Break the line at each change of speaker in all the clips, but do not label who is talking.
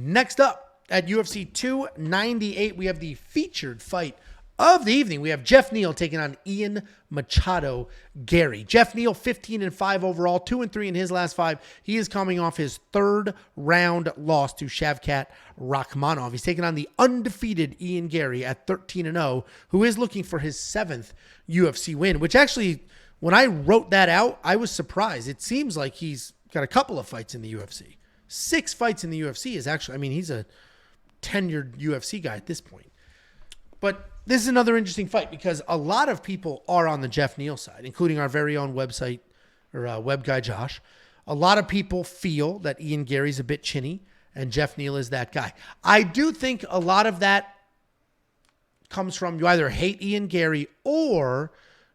Next up at UFC 298, we have the featured fight of the evening. We have Geoff Neal taking on Ian Machado Garry. Geoff Neal, 15-5 overall, 2-3 in his last 5. He is coming off his third round loss to Shavkat Rakhmonov. He's taking on the undefeated Ian Garry at 13-0, who is looking for his 7th UFC win, which actually, when I wrote that out, I was surprised. It seems like he's got a couple of fights in the UFC. 6 fights in the UFC is actually, I mean, he's a tenured UFC guy at this point. But this is another interesting fight because a lot of people are on the Geoff Neal side, including our very own website or web guy Josh. A lot of people feel that Ian Garry's a bit chinny and Geoff Neal is that guy. I do think a lot of that comes from you either hate Ian Garry or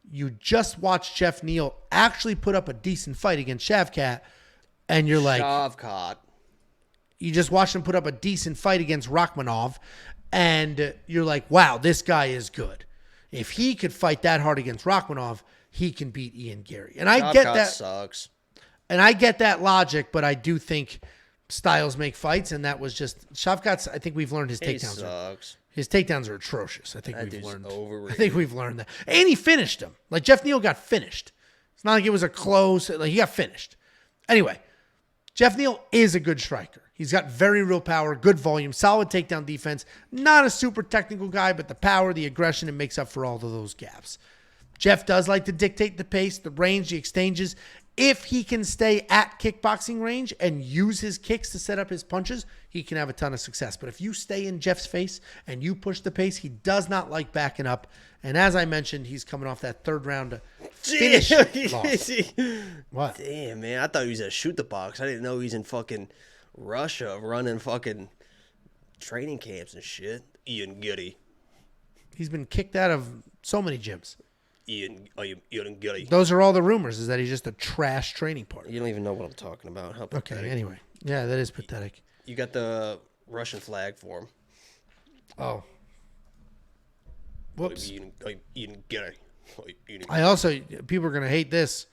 you just watch Geoff Neal actually put up a decent fight against Shavkat and you're like...
Shavkat.
You just watched him put up a decent fight against Rakhmonov and you're like, wow, this guy is good. If he could fight that hard against Rakhmonov, he can beat Ian Garry. And I get that.
Sucks.
And I get that logic, but I do think styles make fights, and that was just Shavkat's. I think we've learned his takedowns. His takedowns are atrocious. I think we've learned. I think we've learned that. And he finished him. Like Geoff Neal got finished. It's not like it was a close. Like he got finished. Anyway, Geoff Neal is a good striker. He's got very real power, good volume, solid takedown defense. Not a super technical guy, but the power, the aggression, it makes up for all of those gaps. Geoff does like to dictate the pace, the range, the exchanges. If he can stay at kickboxing range and use his kicks to set up his punches, he can have a ton of success. But if you stay in Geoff's face and you push the pace, he does not like backing up. And as I mentioned, he's coming off that third round finish loss. What?
Damn, man. I thought he was at Shoot the Box. I didn't know he's in fucking Russia running fucking training camps and shit. Ian Garry.
He's been kicked out of so many gyms.
Ian Garry.
Those are all the rumors, is that he's just a trash training partner.
You don't even know what I'm talking about. How pathetic.
Okay, anyway. Yeah, that is pathetic.
You got the Russian flag for him.
Oh. Whoops.
Ian Garry.
I also, people are going to hate this.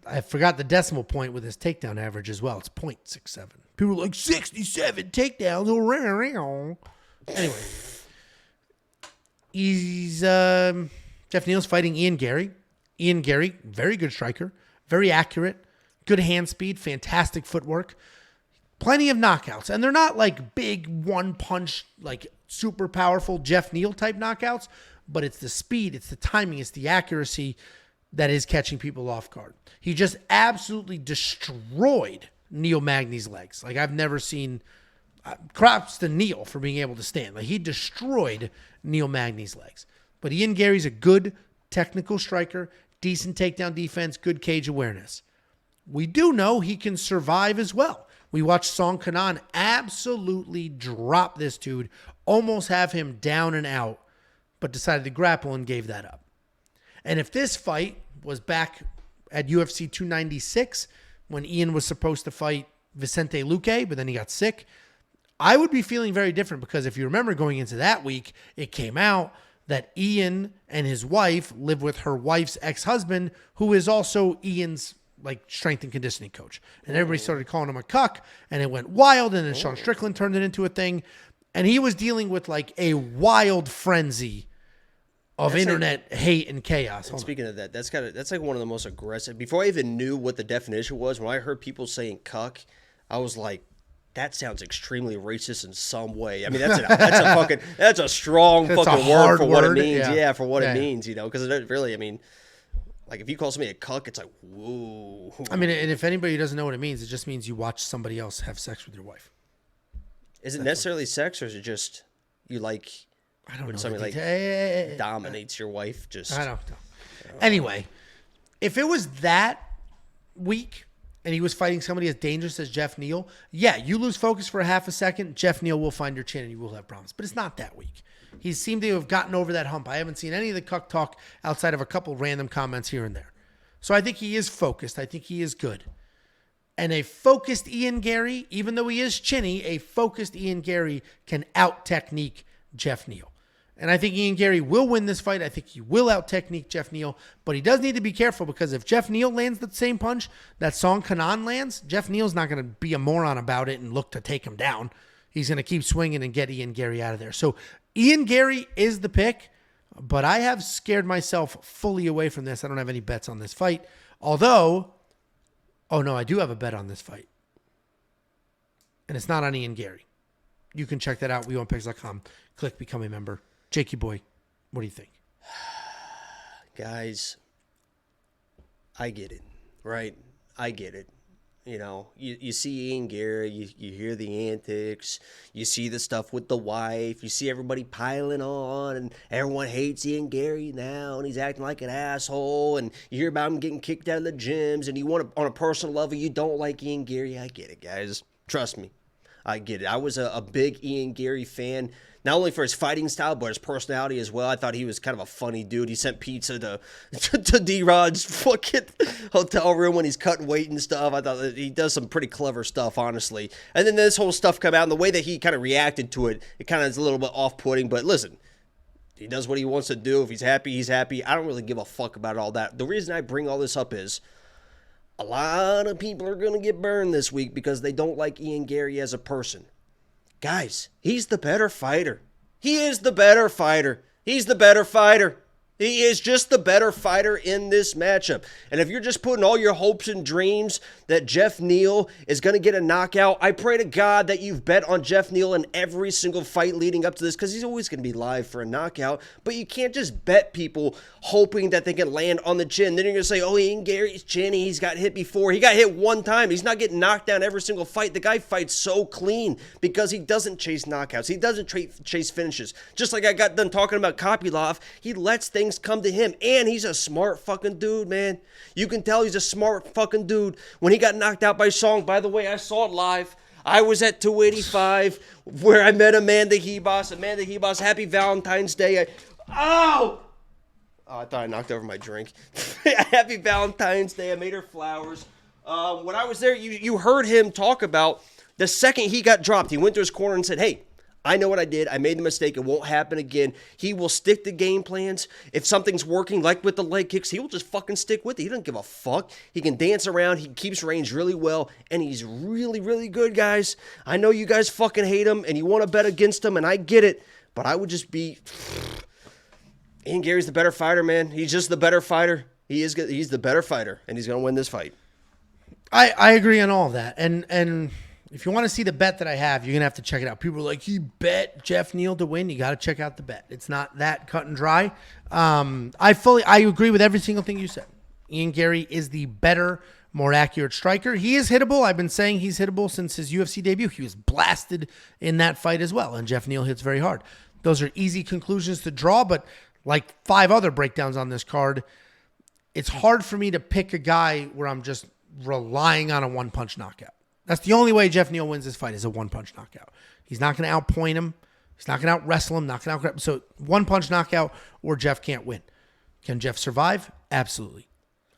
I forgot the decimal point with his takedown average as well. It's 0.67. People are like, 67 takedowns. Anyway. He's, Geoff Neal's fighting Ian Garry. Ian Garry, very good striker. Very accurate. Good hand speed. Fantastic footwork. Plenty of knockouts. And they're not like big one punch, like super powerful Geoff Neal type knockouts. But it's the speed, it's the timing, it's the accuracy that is catching people off guard. He just absolutely destroyed Neil Magny's legs. Like I've never seen, props to Neil for being able to stand. Like he destroyed Neil Magny's legs. But Ian Garry's a good technical striker, decent takedown defense, good cage awareness. We do know he can survive as well. We watched Song Kanan absolutely drop this dude, almost have him down and out, but decided to grapple and gave that up. And if this fight was back at UFC 296, when Ian was supposed to fight Vicente Luque, but then he got sick, I would be feeling very different because if you remember going into that week, it came out that Ian and his wife live with her wife's ex-husband, who is also Ian's like strength and conditioning coach. And everybody started calling him a cuck, and it went wild, and then Sean Strickland turned it into a thing. And he was dealing with like a wild frenzy of internet hate and chaos.
Speaking of that, that's like one of the most aggressive. Before I even knew what the definition was, when I heard people saying cuck, I was like, that sounds extremely racist in some way. I mean, that's a strong fucking word for what it means. Yeah, for what it means, you know, because it really, I mean, like if you call somebody a cuck, it's like, whoa.
I mean, and if anybody doesn't know what it means, it just means you watch somebody else have sex with your wife.
Is it necessarily sex, or is it just you like?
I don't know.
Somebody like dominates your wife. Just
I don't know. Anyway, if it was that weak and he was fighting somebody as dangerous as Geoff Neal, yeah, you lose focus for a half a second, Geoff Neal will find your chin and you will have problems. But it's not that weak. He seemed to have gotten over that hump. I haven't seen any of the cuck talk outside of a couple random comments here and there. So I think he is focused. I think he is good. And a focused Ian Garry, even though he is chinny, a focused Ian Garry can out-technique Geoff Neal. And I think Ian Garry will win this fight. I think he will out-technique Geoff Neal. But he does need to be careful because if Geoff Neal lands the same punch that Song Kanan lands, Geoff Neal's not going to be a moron about it and look to take him down. He's going to keep swinging and get Ian Garry out of there. So Ian Garry is the pick, but I have scared myself fully away from this. I don't have any bets on this fight. Although, oh no, I do have a bet on this fight. And it's not on Ian Garry. You can check that out, WeWantPicks.com. Click Become a Member. Jakey boy, what do you think?
Guys, I get it, right? I get it. You know, you see Ian Garry, you hear the antics, you see the stuff with the wife, you see everybody piling on, and everyone hates Ian Garry now, and he's acting like an asshole, and you hear about him getting kicked out of the gyms, and you want to, on a personal level, you don't like Ian Garry. I get it, guys. Trust me. I get it. I was a big Ian Garry fan, not only for his fighting style, but his personality as well. I thought he was kind of a funny dude. He sent pizza to D-Rod's fucking hotel room when he's cutting weight and stuff. I thought that he does some pretty clever stuff, honestly. And then this whole stuff come out, and the way that he kind of reacted to it, it kind of is a little bit off-putting. But listen, he does what he wants to do. If he's happy, he's happy. I don't really give a fuck about all that. The reason I bring all this up is a lot of people are going to get burned this week because they don't like Ian Garry as a person. Guys, he's the better fighter. He is the better fighter. He's the better fighter. He is just the better fighter in this matchup. And if you're just putting all your hopes and dreams that Geoff Neal is going to get a knockout, I pray to God that you've bet on Geoff Neal in every single fight leading up to this, because he's always going to be live for a knockout. But you can't just bet people hoping that they can land on the chin. Then you're going to say, oh, Ian Garry's chinny. He's got hit before. He got hit one time. He's not getting knocked down every single fight. The guy fights so clean because he doesn't chase knockouts. He doesn't chase finishes. Just like I got done talking about Kopylov, he lets things come to him, and he's a smart fucking dude, man. You can tell he's a smart fucking dude. When he got knocked out by Song, by the way, I saw it live. I was at 285 where I met Amanda Hebos. Amanda Hebos, happy Valentine's Day. Oh, I thought I knocked over my drink. Happy Valentine's Day. I made her flowers. When I was there, you heard him talk about the second he got dropped. He went to his corner and said, hey, I know what I did. I made the mistake. It won't happen again. He will stick to game plans. If something's working, like with the leg kicks, he will just fucking stick with it. He doesn't give a fuck. He can dance around. He keeps range really well, and he's really, really good, guys. I know you guys fucking hate him, and you want to bet against him, and I get it, but I would just be... Ian Garry's the better fighter, man. He's just the better fighter. He's the better fighter, and he's going to win this fight.
I agree on all of that, and if you want to see the bet that I have, you're going to have to check it out. People are like, he bet Geoff Neal to win. You got to check out the bet. It's not that cut and dry. I agree with every single thing you said. Ian Garry is the better, more accurate striker. He is hittable. I've been saying he's hittable since his UFC debut. He was blasted in that fight as well, and Geoff Neal hits very hard. Those are easy conclusions to draw, but like 5 other breakdowns on this card, it's hard for me to pick a guy where I'm just relying on a one-punch knockout. That's the only way Geoff Neal wins this fight is a one-punch knockout. He's not going to outpoint him. He's not going to out-wrestle him. Not going to out. So one-punch knockout or Geoff can't win. Can Geoff survive? Absolutely.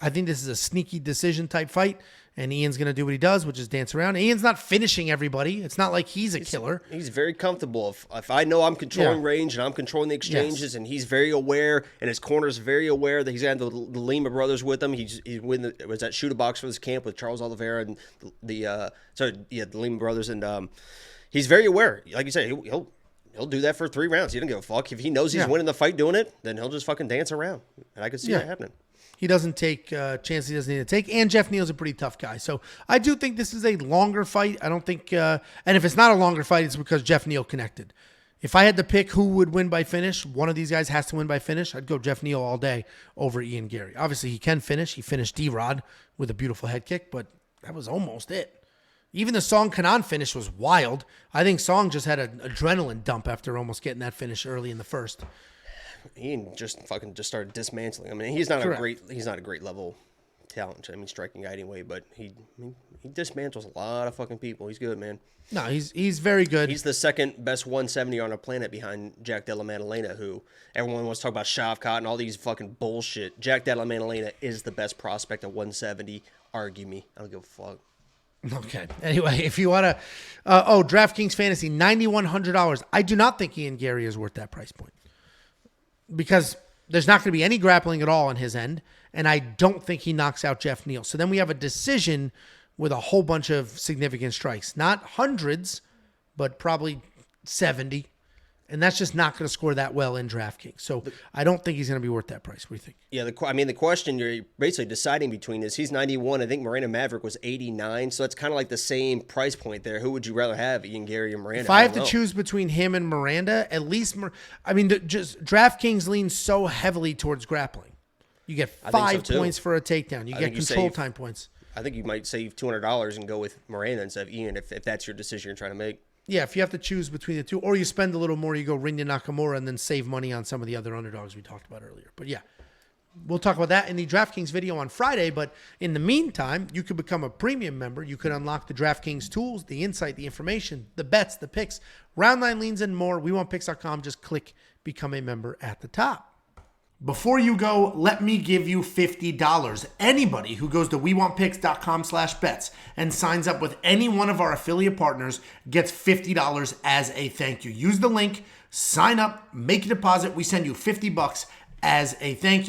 I think this is a sneaky decision type fight, and Ian's going to do what he does, which is dance around. Ian's not finishing everybody. It's not like he's a killer.
He's very comfortable. If I know I'm controlling range and I'm controlling the exchanges, and he's very aware, and his corner's very aware that he's got the Lima brothers with him. He was at Shoot a Box for this camp with Charles Oliveira and the Lima brothers, and he's very aware. Like you said, he'll do that for 3 rounds. He doesn't give a fuck. If he knows he's winning the fight doing it, then he'll just fucking dance around, and I can see that happening.
He doesn't take chances he doesn't need to take. And Geoff Neal's a pretty tough guy. So I do think this is a longer fight. I don't think, and if it's not a longer fight, it's because Geoff Neal connected. If I had to pick who would win by finish, one of these guys has to win by finish, I'd go Geoff Neal all day over Ian Garry. Obviously, he can finish. He finished D-Rod with a beautiful head kick, but that was almost it. Even the Song Kanan finish was wild. I think Song just had an adrenaline dump after almost getting that finish early in the first.
Ian just started dismantling. I mean, he's not a great level talent. I mean, striking guy anyway, but he dismantles a lot of fucking people. He's good, man.
No, he's very good.
He's the second best 170 on the planet behind Jack Della Maddalena, who everyone wants to talk about Shavkat and all these fucking bullshit. Jack Della Maddalena is the best prospect at 170. Argue me. I don't give a fuck.
Okay. Anyway, if you want to, DraftKings Fantasy, $9,100. I do not think Ian Garry is worth that price point. because there's not going to be any grappling at all on his end, and I don't think he knocks out Geoff Neal. So then we have a decision with a whole bunch of significant strikes. Not hundreds, but probably 70. And that's just not going to score that well in DraftKings. So I don't think he's going to be worth that price. What do you think?
Yeah, the question you're basically deciding between is he's 91. I think Miranda Maverick was 89. So that's kind of like the same price point there. Who would you rather have, Ian Garry or Miranda?
If I have to choose between him and Miranda, at least, just DraftKings leans so heavily towards grappling. You get 5 points for a takedown. You get control time points.
I think you might save $200 and go with Miranda instead of Ian if that's your decision you're trying to make.
Yeah, if you have to choose between the two, or you spend a little more, you go Rinya Nakamura and then save money on some of the other underdogs we talked about earlier. But yeah, we'll talk about that in the DraftKings video on Friday. But in the meantime, you could become a premium member. You could unlock the DraftKings tools, the insight, the information, the bets, the picks, round line leans, and more. WeWantPicks.com. Just click become a member at the top. Before you go, let me give you $50. Anybody who goes to WeWantPicks.com/bets and signs up with any one of our affiliate partners gets $50 as a thank you. Use the link, sign up, make a deposit. We send you $50 as a thank you.